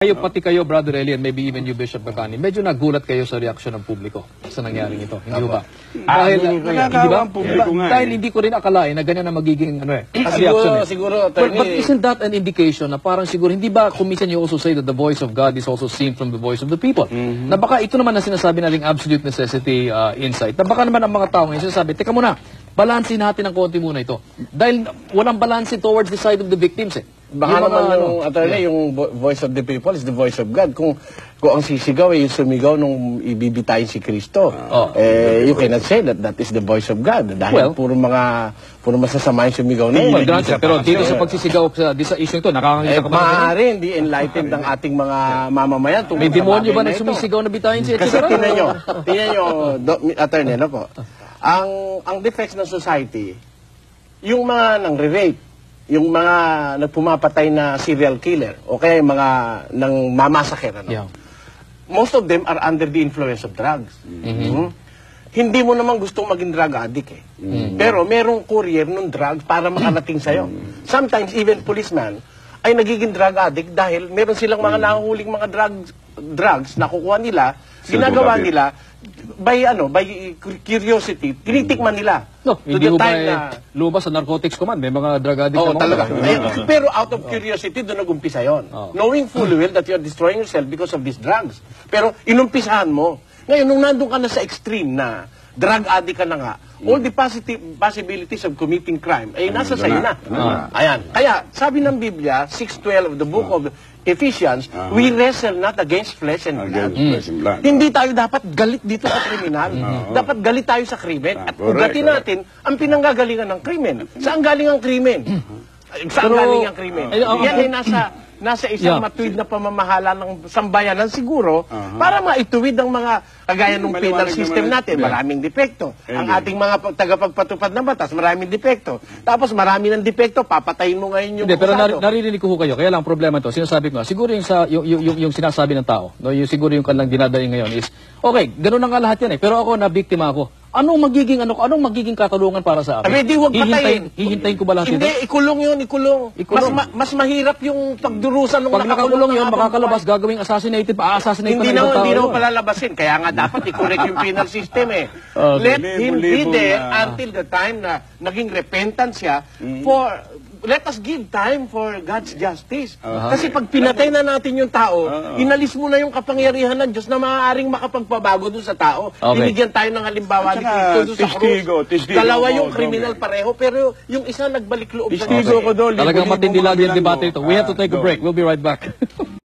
Kayo, pati kayo, Brother Eli, and maybe even you, Bishop Bacani, medyo nagulat kayo sa reaksyon ng publiko sa nangyaring ito. Hindi ba? Dahil, dahil hindi ko rin akalain na ganyan na magiging reaction. Siguro, But isn't that an indication na parang siguro, hindi ba kumisan you also say that the voice of God is also seen from the voice of the people? Na baka ito naman na sinasabi nating absolute necessity insight. Na baka naman ang mga tao ngayon sinasabi, teka muna, balansin natin ang konti muna ito. Dahil walang balansin towards the side of the victims eh. Baka naman yung attorney, yung voice of the people is the voice of God. Kung ang sisigaw yung sumigaw nung ibibitayin si Kristo, you cannot say that that is the voice of God. Dahil puro masasama yung sumigaw na yun. Pero dito sa pagsisigaw sa issue ito, nakakangita ka ba? Maaari, hindi enlightened ang ating mga mamamayan. May demonyo ba na sumisigaw na bitayin siya? Kasi tingnan nyo, attorney, ano po? Ang defects ng society, yung mga nang-rape, yung mga nagpumapatay na serial killer, o kaya yung mga nang mamasaker, most of them are under the influence of drugs. Hindi mo naman gustong maging drug addict eh. Pero merong courier ng drugs para makarating sa'yo. Sometimes even policeman ay nagiging drug addict dahil meron silang mga nahuhuling mga drugs na kukuha nila, ginagawa nila by curiosity, tinitikman nila. No, hindi mo ba lumabas sa narcotics command, may mga drug addict na mga. Talaga. Pero out of curiosity, doon nag-umpisa yun. Knowing fully well that you are destroying yourself because of these drugs. Pero inumpisahan mo. Ngayon, nung nandun ka na sa extreme na drug addict ka na nga, all the possibilities of committing crime ay nasa sa'yo na. Ayan. Kaya, sabi ng Biblia, 6:12 of the book of Ephesians, we wrestle not against flesh and blood. Hindi tayo dapat galit dito sa kriminal. Dapat galit tayo sa krimen. At ugatin natin ang pinanggagalingan ng krimen. Saan galing ang krimen? Saan galing ang krimen? Yan ay nasa isang matuwid na pamamahala ng sambayanan siguro para maituwid ang mga kagaya ng penal system natin. Maraming depekto. Ang ating mga tagapagpatupad ng batas, maraming depekto. Tapos marami ng depekto, papatayin mo ngayon yung pero naririnig ko kayo. Kaya lang problema to. Sinasabi ko nga, siguro yung sinasabi ng tao, no, siguro yung kanilang dinadaing ngayon is, okay, ganun na nga lahat yan eh. Pero ako, nabiktima ako. Anong magiging katulungan para sa akin? Di huwag patayin. Hihintayin ko ba lahat ito? Hindi, ikulong yun, ikulong. Mas mahirap yung pagdurusan ng pag nakakulong yun, makakalabas, gagawing assassinated, pa-assassinate hindi na palalabasin. Kaya nga dapat i-correct yung penal system eh. Let him be there until the time na naging repentant siya let us give time for God's justice. Kasi pag pinatay na natin yung tao, inalis mo na yung kapangyarihan ng Diyos na maaaring makapagpabago doon sa tao. Binigyan tayo ng halimbawa ni Cristo doon sa krus. Dalawa yung kriminal pareho, pero yung isa nagbalik loob sa Diyos. Talagang matindi lagi yung debate ito. We have to take a break. We'll be right back.